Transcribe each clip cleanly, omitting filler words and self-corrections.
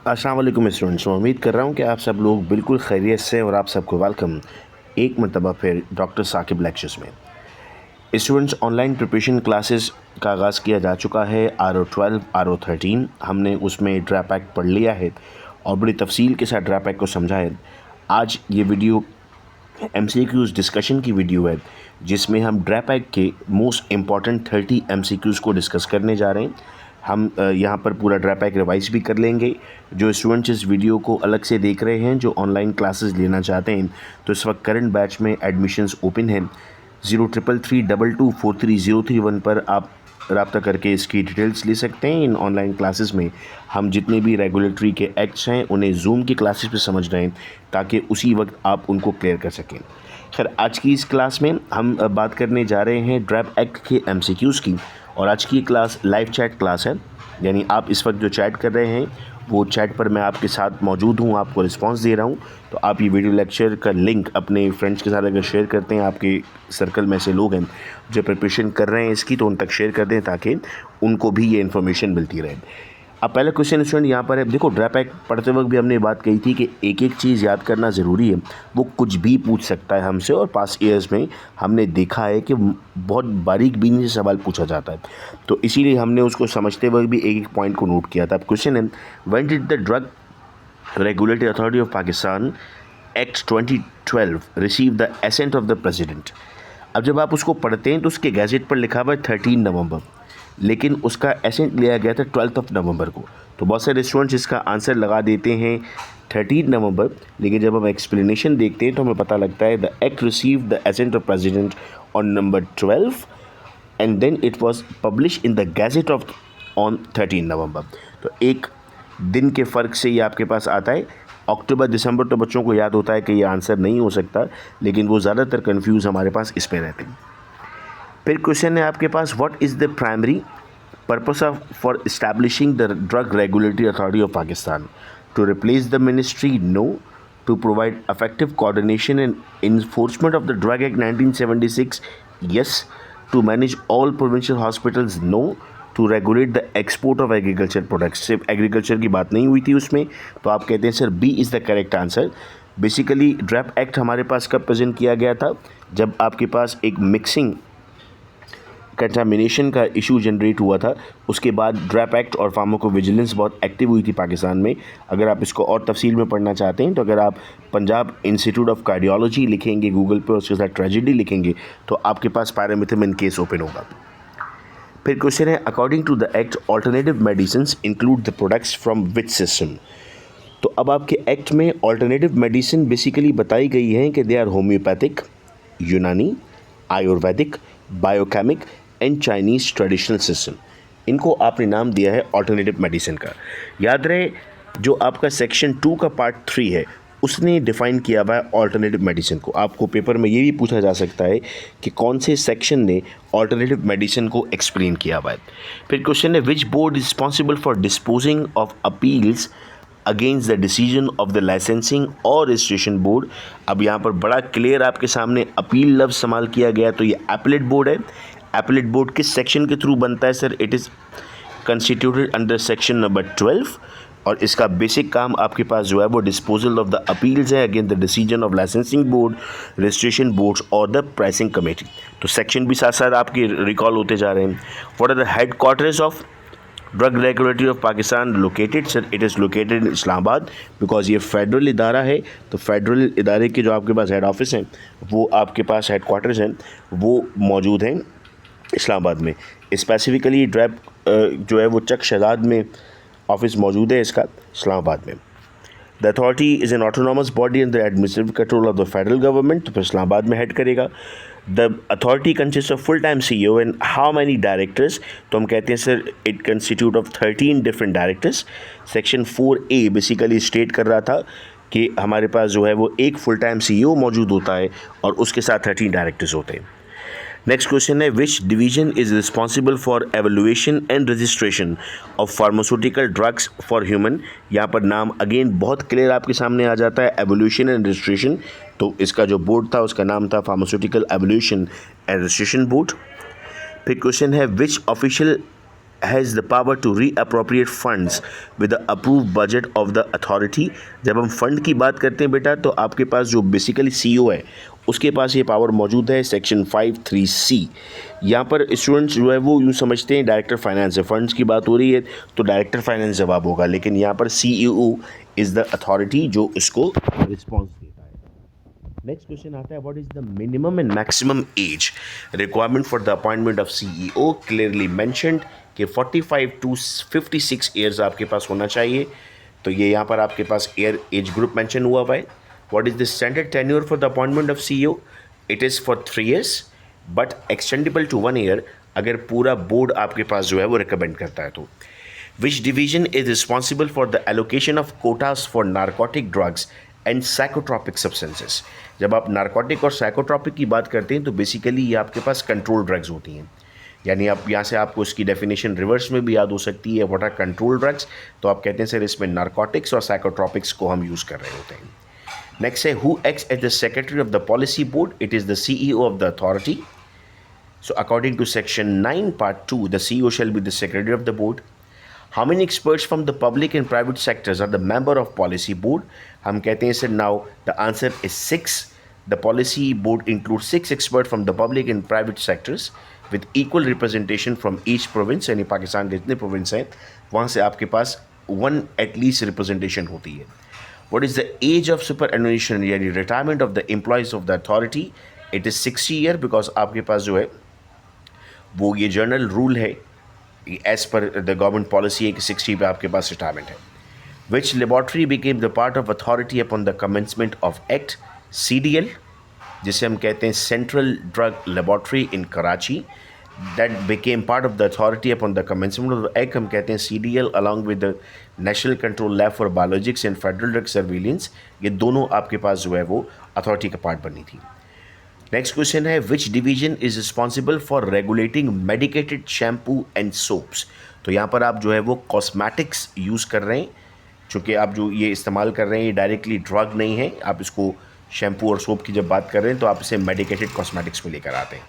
अस्सलाम वालेकुम स्टूडेंट्स। मैं उम्मीद कर रहा हूँ कि आप सब लोग बिल्कुल खैरियत से और आप सबको वेलकम एक मरतबा फिर डॉक्टर साकिब लेक्चर्स में। स्टूडेंट्स, ऑनलाइन प्रिपरेशन क्लासेस का आगाज़ किया जा चुका है। RO12 RO13 हमने उसमें ड्रैप एक्ट पढ़ लिया है और बड़ी तफसील के साथ ड्रैप एक्ट को समझा है। आज ये वीडियो MCQs डिस्कशन की वीडियो है जिसमें हम ड्रैप एक्ट के मोस्ट इम्पॉर्टेंट 30 MCQs को डिस्कस करने जा रहे हैं। हम यहाँ पर पूरा ड्रैप एक्ट रिवाइज भी कर लेंगे। जो स्टूडेंट्स इस वीडियो को अलग से देख रहे हैं, जो ऑनलाइन क्लासेस लेना चाहते हैं, तो इस वक्त करंट बैच में एडमिशन्स ओपन हैं। 0333224331 पर आप रब्ता करके इसकी डिटेल्स ले सकते हैं। इन ऑनलाइन क्लासेस में हम जितने भी रेगुलेटरी के एक्ट्स हैं उन्हें जूम की क्लासेस पे समझ रहे हैं ताकि उसी वक्त आप उनको क्लियर कर सकें। खैर, आज की इस क्लास में हम बात करने जा रहे हैं ड्रैप एक्ट के MCQs की, और आज की क्लास लाइव चैट क्लास है। यानी आप इस वक्त जो चैट कर रहे हैं वो चैट पर मैं आपके साथ मौजूद हूँ, आपको रिस्पांस दे रहा हूँ। तो आप ये वीडियो लेक्चर का लिंक अपने फ्रेंड्स के साथ अगर शेयर करते हैं, आपके सर्कल में से लोग हैं जो प्रिपरेशन कर रहे हैं इसकी, तो उन तक शेयर कर दें ताकि उनको भी ये इन्फॉर्मेशन मिलती रहे। अब पहला क्वेश्चन स्टूडेंट यहाँ पर है। देखो, ड्रैप एक्ट पढ़ते वक्त भी हमने बात कही थी कि एक एक चीज़ याद करना ज़रूरी है। वो कुछ भी पूछ सकता है हमसे, और पास्ट ईयर्स में हमने देखा है कि बहुत बारीक बीनी से सवाल पूछा जाता है। तो इसीलिए हमने उसको समझते वक्त भी एक एक पॉइंट को नोट किया था। अब क्वेश्चन है, when did the drug regulatory authority of Pakistan act 2012 receive the assent of the president. अब जब आप उसको पढ़ते हैं तो उसके गैजेट पर लिखा हुआ है 13 नवंबर, लेकिन उसका एसेंट लिया गया था 12 नवंबर को। तो बहुत सारे स्टूडेंट्स इसका आंसर लगा देते हैं 13 नवंबर, लेकिन जब हम एक्सप्लेनेशन देखते हैं तो हमें पता लगता है the act receive the assent of president on number 12 and then it was publish in the gazette of on 13 November. तो एक दिन के फ़र्क से ये आपके पास आता है। अक्टूबर दिसंबर तो बच्चों को याद होता है कि ये आंसर नहीं हो सकता, लेकिन वो ज़्यादातर कन्फ्यूज़ हमारे पास इसमें रहते हैं। फिर क्वेश्चन है आपके पास, what is the primary purpose of for establishing the drug regulatory authority of Pakistan? To replace the ministry? No. To provide effective coordination and enforcement of the Drug Act 1976? Yes. To manage all provincial hospitals? No. To regulate the export of agriculture products? सिर्फ agriculture की बात नहीं हुई थी उसमें, तो आप कहते हैं sir B is the correct answer. Basically DRAP act हमारे पास कब प्रेजेंट किया गया था? जब आपके पास एक मिक्सिंग कंटामिनेशन का इशू जनरेट हुआ था। उसके बाद ड्रैप एक्ट और फार्माकोविजिलेंस बहुत एक्टिव हुई थी पाकिस्तान में। अगर आप इसको और तफसील में पढ़ना चाहते हैं तो अगर आप पंजाब इंस्टीट्यूट ऑफ कार्डियोलॉजी लिखेंगे गूगल पे और उसके साथ ट्रेजेडी लिखेंगे तो आपके पास पैरामिथामिन केस ओपन होगा। फिर क्वेश्चन है, according to the act alternative medicine include the products from which system? तो अब आपके एक्ट में ऑल्टरनेटिव मेडिसिन बेसिकली बताई गई हैं कि दे आर होम्योपैथिक, यूनानी, Ayurvedic, biochemic and Chinese traditional system. इनको आपने नाम दिया है ऑल्टरनेटिव मेडिसिन का। याद रहे, जो आपका सेक्शन 2 का पार्ट 3 है उसने डिफ़ाइन किया हुआ है ऑल्टरनेटिव मेडिसिन को। आपको पेपर में ये भी पूछा जा सकता है कि कौन से सेक्शन ने ऑल्टरनेटिव मेडिसिन को एक्सप्लेन किया हुआ है। फिर क्वेश्चन है, which board responsible for disposing of appeals against the decision of the licensing और रजिस्ट्रेशन बोर्ड? अब यहाँ पर बड़ा क्लियर आपके सामने अपील लफ्ज़ इस्तेमाल किया गया, तो ये एपलेट बोर्ड है। एपलेट बोर्ड किस सेक्शन के थ्रू बनता है sir? It is constituted under section number 12, और इसका बेसिक काम आपके पास जो है वो डिस्पोजल ऑफ द अपील्स है against the decision of licensing board, registration boards और द प्राइसिंग कमेटी। तो सेक्शन भी साथ साथ आपके रिकॉल होते जा रहे हैं। What are the headquarters of drug regulatory of Pakistan located? Sir it is located in Islamabad, because ये फेडरल इदारा है। तो फेडरल इदारे के जो आपके पास हेड ऑफिस हैं वो आपके पास हेड क्वार्टर्स हैं वो मौजूद हैं इस्लामाबाद में। स्पेसिफिकली ड्रैप जो है वो चक शहजाद में ऑफिस मौजूद है इसका, इस्लामाबाद में। The authority is an autonomous body in the administrative control of the federal government, तो फिर इस्लामाबाद में हेड करेगा। The authority consist of full time CEO and how many directors? तो हम कहते हैं sir it constitute of 13 different directors. Section 4A basically state कर रहा था कि हमारे पास जो है वो एक फुल टाइम CEO मौजूद होता है और उसके साथ 13 डायरेक्टर्स होते हैं। नेक्स्ट क्वेश्चन है, which division is responsible for evaluation and registration of pharmaceutical drugs for human? यहाँ पर नाम अगेन बहुत क्लियर आपके सामने आ जाता है, एवोल्यूशन एंड रजिस्ट्रेशन। तो इसका जो बोर्ड था उसका नाम था pharmaceutical evaluation and registration board. फिर क्वेश्चन है, which official has the power to reappropriate funds with the approve budget of the authority. जब हम फंड की बात करते हैं बेटा, तो आपके पास जो बेसिकली सीईओ है उसके पास ये पावर मौजूद है। Section 53C। यहाँ पर स्टूडेंट्स जो है वो यूँ समझते हैं डायरेक्टर फाइनेंस है, फंड्स की बात हो रही है तो डायरेक्टर फाइनेंस जवाब होगा, लेकिन यहाँ पर सीईओ इज़ द अथॉरिटी जो इसको रिस्पॉन्स देता है। नेक्स्ट क्वेश्चन आता है, what is the minimum and maximum age requirement for the appointment of CEO. Clearly mentioned कि 45 टू 56 ईयर्स आपके पास होना चाहिए। तो ये यहाँ पर आपके पास एज ग्रुप मेंशन हुआ हुआ है। What is the standard tenure for the appointment of CEO. It is for 3 years but extendable to 1 year अगर पूरा बोर्ड आपके पास जो है वो रिकमेंड करता है तो। Which division is responsible for the allocation of quotas for narcotic drugs and psychotropic substances? जब आप नारकोटिक और साइकोट्रॉपिक की बात करते हैं तो बेसिकली ये आपके पास कंट्रोल ड्रग्स होती हैं। यानी आप यहाँ से आपको इसकी डेफिनेशन रिवर्स में भी याद हो सकती है, व्हाट आर कंट्रोल ड्रग्स। तो आप कहते हैं सर इसमें नारकोटिक्स और साइकोट्रॉपिक्स को हम यूज़ कर रहे होते हैं। नेक्स्ट है, who acts as the secretary of the policy board. It is the CEO of the authority. So according to section 9 part 2, the CEO shall be the secretary of the board. How many experts from the public and private sectors are the member of policy board? हम कहते हैं sir now the answer is 6. The policy board includes 6 experts from the public and private sectors with equal representation from each province. यानी पाकिस्तान के जितने province हैं वहाँ से आपके पास 1 at least representation होती है। What is the age of superannuation यानी retirement of the employees of the authority? It is 60 year because आपके पास जो है वो ये जर्नल रूल है as per the government policy है कि 60 पे आपके पास रिटायरमेंट है। Which laboratory became the part of authority upon the commencement of act. CDL जिसे हम कहते हैं central drug laboratory in Karachi, that became part of the authority upon the commencement of the act. हम कहते हैं CDL along with the national control lab for biologics and federal drug surveillance, ये दोनों आपके पास जो है वो अथॉरिटी का पार्ट बनी थी। नेक्स्ट क्वेश्चन है, which division is responsible for regulating medicated shampoo and soaps. तो यहाँ पर आप जो है वो कॉस्मेटिक्स यूज़ कर रहे हैं, चूँकि आप जो ये इस्तेमाल कर रहे हैं ये डायरेक्टली ड्रग नहीं है, आप इसको शैम्पू और सोप की जब बात कर रहे हैं तो आप इसे मेडिकेटेड कॉस्मेटिक्स में लेकर आते हैं।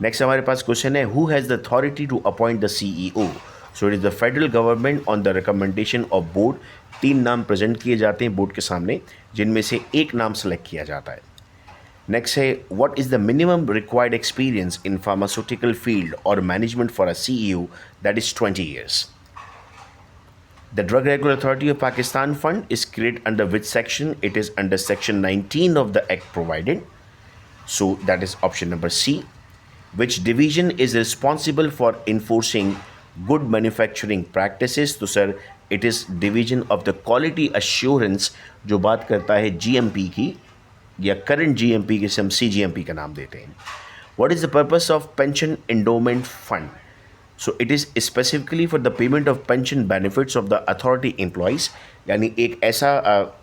नेक्स्ट हमारे पास क्वेश्चन है, who has the authority to appoint the CEO। So it is the federal government on the recommendation of board. 3 नाम प्रेजेंट किए जाते हैं बोर्ड के सामने जिनमें से एक नाम सेलेक्ट किया जाता है। नेक्स्ट है, what is the minimum required experience in pharmaceutical field और management for a CEO। That is 20 years. The Drug Regulatory Authority of Pakistan Fund is created under which section? It is under section 19 of the act provided. So that is option number C. Which division is responsible for enforcing good manufacturing practices? तो sir it is division of the quality assurance जो बात करता है GMP की या current GMP के हम CGMP का नाम देते हैं। What is the purpose of pension endowment fund? So it is specifically for the payment of pension benefits of the authority employees। यानी एक ऐसा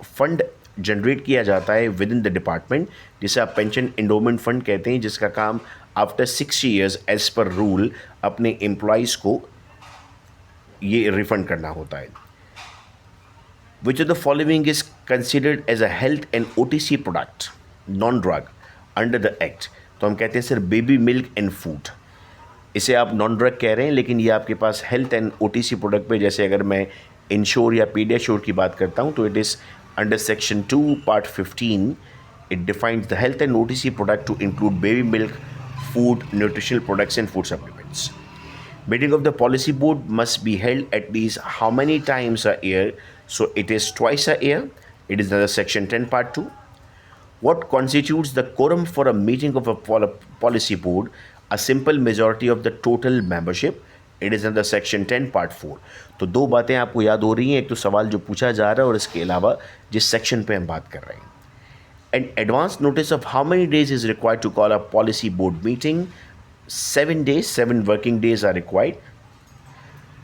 फंड जनरेट किया जाता है विद इन द डिपार्टमेंट जिसे आप पेंशन इंडोमेंट फंड कहते हैं, जिसका काम आफ्टर 60 ईयर्स एज पर रूल अपने एम्प्लॉयज़ को ये रिफंड करना होता है। Which of the following is considered as a health and OTC product non drug under the act. तो हम कहते हैं sir baby milk and food, इसे आप नॉन ड्रग कह रहे हैं लेकिन ये आपके पास हेल्थ एंड OTC प्रोडक्ट पे, जैसे अगर मैं इंश्योर या पीडियाश्योर की बात करता हूँ तो it is under section 2 part 15। It defines the health and OTC product to include baby milk, food, nutritional products and food supplements. Meeting of the policy board must be held at least how many times a year? So it is twice a year. It is under section 10 part 2. What constitutes the quorum for a meeting of a policy board? A simple majority of the total membership. It is under section 10 part 4. तो 2 बातें आपको याद हो रही हैं, एक तो सवाल जो पूछा जा रहा है और इसके अलावा जिस सेक्शन पे हम बात कर रहे हैं। An advance notice of how many days is required to call a policy board meeting? 7 days, 7 working days are required.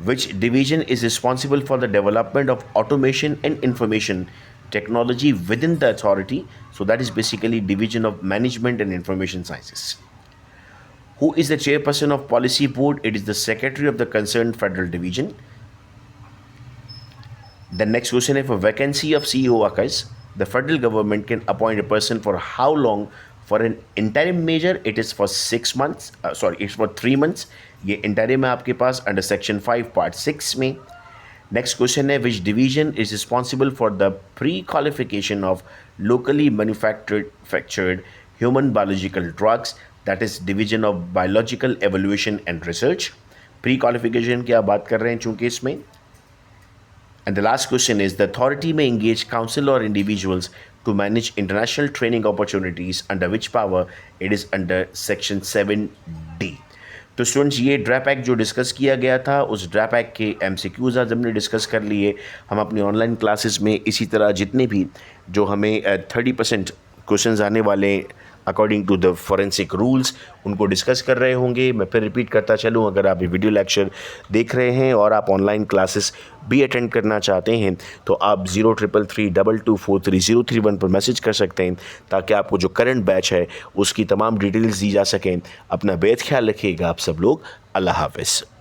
Which division is responsible for the development of automation and information technology within the authority? So that is basically division of management and information sciences. Who is the chairperson of policy board? It is the secretary of the concerned federal division. The next question, if a vacancy of CEO occurs, the federal government can appoint a person for how long? For an interim measure, it is for 6 months. It's for 3 months. ये interim है आपके पास under section 5 part 6 में। Next question है which division is responsible for the pre qualification of locally manufactured human biological drugs, that is division of biological evolution and research. Pre qualification की आप बात कर रहे हैं चूंकि इसमें। And the last question is the authority में engage council or individuals to manage international training opportunities under which power it is under section 7D। तो स्टूडेंट्स ये ड्रैप एक्ट जो डिस्कस किया गया था उस ड्रैप एक्ट के MCQs आज हमने डिस्कस कर लिए। हम अपनी ऑनलाइन क्लासेस में इसी तरह जितने भी जो हमें 30% क्वेश्चंस आने वाले according to the forensic rules उनको डिस्कस कर रहे होंगे। मैं फिर रिपीट करता चलूँ, अगर आप ये वीडियो लेक्चर देख रहे हैं और आप ऑनलाइन क्लासेस भी अटेंड करना चाहते हैं तो आप 0333224331 पर मैसेज कर सकते हैं ताकि आपको जो करंट बैच है उसकी तमाम डिटेल्स दी जा सकें। अपना बेहद ख्याल रखिएगा आप सब लोग। अल्लाह हाफ़िज़।